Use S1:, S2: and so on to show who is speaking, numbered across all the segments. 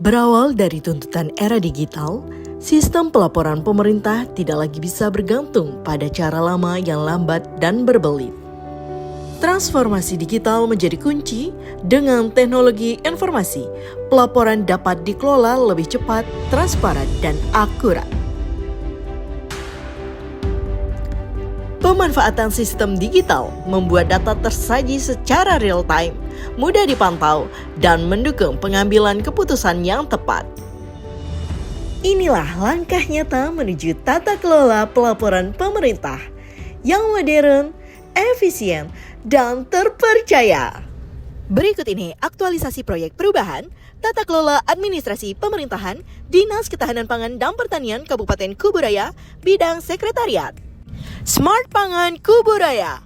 S1: Berawal dari tuntutan era digital, sistem pelaporan pemerintah tidak lagi bisa bergantung pada cara lama yang lambat dan berbelit. Transformasi digital menjadi kunci. Dengan teknologi informasi, pelaporan dapat dikelola lebih cepat, transparan, dan akurat. Pemanfaatan sistem digital membuat data tersaji secara real-time, mudah dipantau, dan mendukung pengambilan keputusan yang tepat. Inilah langkah nyata menuju tata kelola pelaporan pemerintah yang modern, efisien, dan terpercaya. Berikut ini aktualisasi proyek perubahan tata kelola administrasi pemerintahan Dinas Ketahanan Pangan dan Pertanian Kabupaten Kuburaya, bidang sekretariat. Smart Pangan Kuburaya.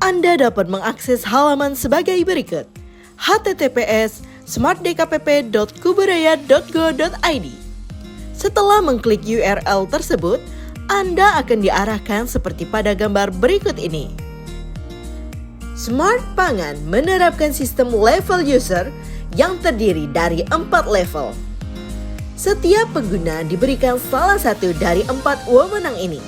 S1: Anda dapat mengakses halaman sebagai berikut: https://smartdkpp.kuburaya.go.id. Setelah mengklik URL tersebut, Anda akan diarahkan seperti pada gambar berikut ini. Smart Pangan menerapkan sistem level user yang terdiri dari 4 level. Setiap pengguna diberikan salah satu dari 4 wewenang ini.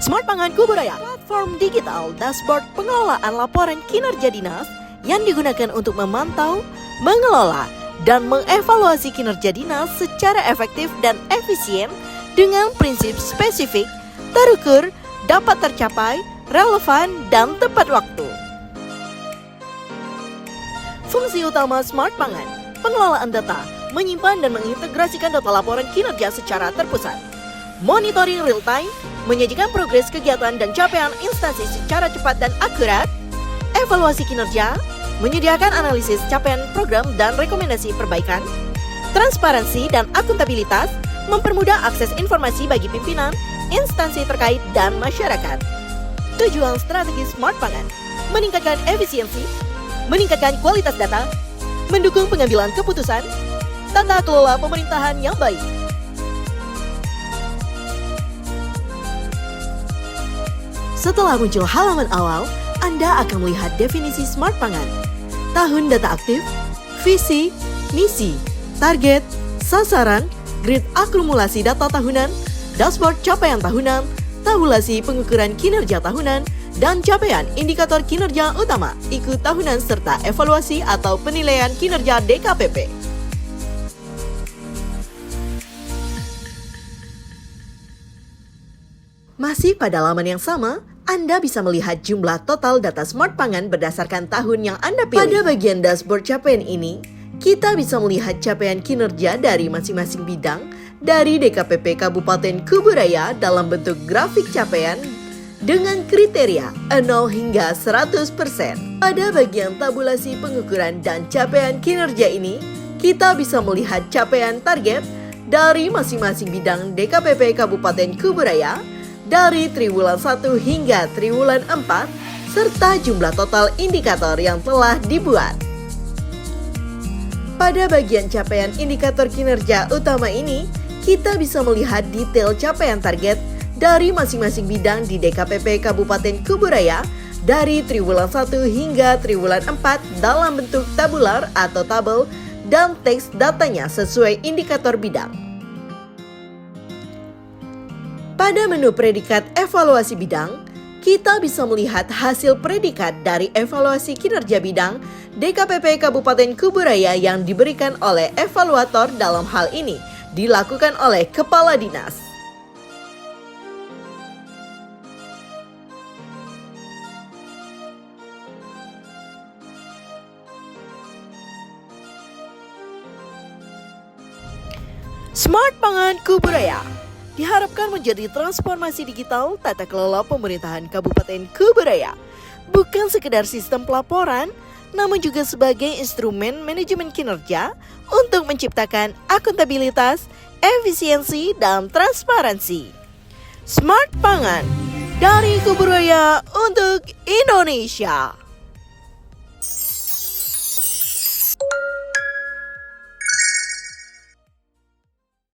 S1: Smart Pangan Kuburaya, platform digital dashboard pengelolaan laporan kinerja dinas yang digunakan untuk memantau, mengelola, dan mengevaluasi kinerja dinas secara efektif dan efisien dengan prinsip spesifik, terukur, dapat tercapai, relevan, dan tepat waktu. Fungsi utama Smart Pangan: pengelolaan data, menyimpan dan mengintegrasikan data laporan kinerja secara terpusat. Monitoring real time, menyajikan progres kegiatan dan capaian instansi secara cepat dan akurat. Evaluasi kinerja, menyediakan analisis capaian program dan rekomendasi perbaikan. Transparansi dan akuntabilitas, mempermudah akses informasi bagi pimpinan, instansi terkait, dan masyarakat. Tujuan strategi Smart Pangan: meningkatkan efisiensi, meningkatkan kualitas data, mendukung pengambilan keputusan, tata kelola pemerintahan yang baik. Setelah muncul halaman awal, Anda akan melihat definisi Smart Pangan, tahun data aktif, visi, misi, target, sasaran, grid akumulasi data tahunan, dashboard capaian tahunan, tabulasi pengukuran kinerja tahunan, dan capaian indikator kinerja utama, ikut tahunan, serta evaluasi atau penilaian kinerja DKPP. Masih pada laman yang sama, Anda bisa melihat jumlah total data Smart Pangan berdasarkan tahun yang Anda pilih. Pada bagian dashboard capaian ini, kita bisa melihat capaian kinerja dari masing-masing bidang dari DKPP Kabupaten Kuburaya dalam bentuk grafik capaian dengan kriteria 0 hingga 100%. Pada bagian tabulasi pengukuran dan capaian kinerja ini, kita bisa melihat capaian target dari masing-masing bidang DKPP Kabupaten Kuburaya dari triwulan 1 hingga triwulan 4, serta jumlah total indikator yang telah dibuat. Pada bagian capaian indikator kinerja utama ini, kita bisa melihat detail capaian target dari masing-masing bidang di DKPP Kabupaten Kuburaya dari triwulan 1 hingga triwulan 4 dalam bentuk tabular atau tabel dan teks datanya sesuai indikator bidang. Pada menu predikat evaluasi bidang, kita bisa melihat hasil predikat dari evaluasi kinerja bidang DKPP Kabupaten Kuburaya yang diberikan oleh evaluator. Dalam hal ini dilakukan oleh Kepala Dinas. Smart Pangan Kuburaya diharapkan menjadi transformasi digital tata kelola pemerintahan Kabupaten Kuburaya, bukan sekedar sistem pelaporan, namun juga sebagai instrumen manajemen kinerja untuk menciptakan akuntabilitas, efisiensi, dan transparansi. Smart Pangan, dari Kuburaya untuk Indonesia.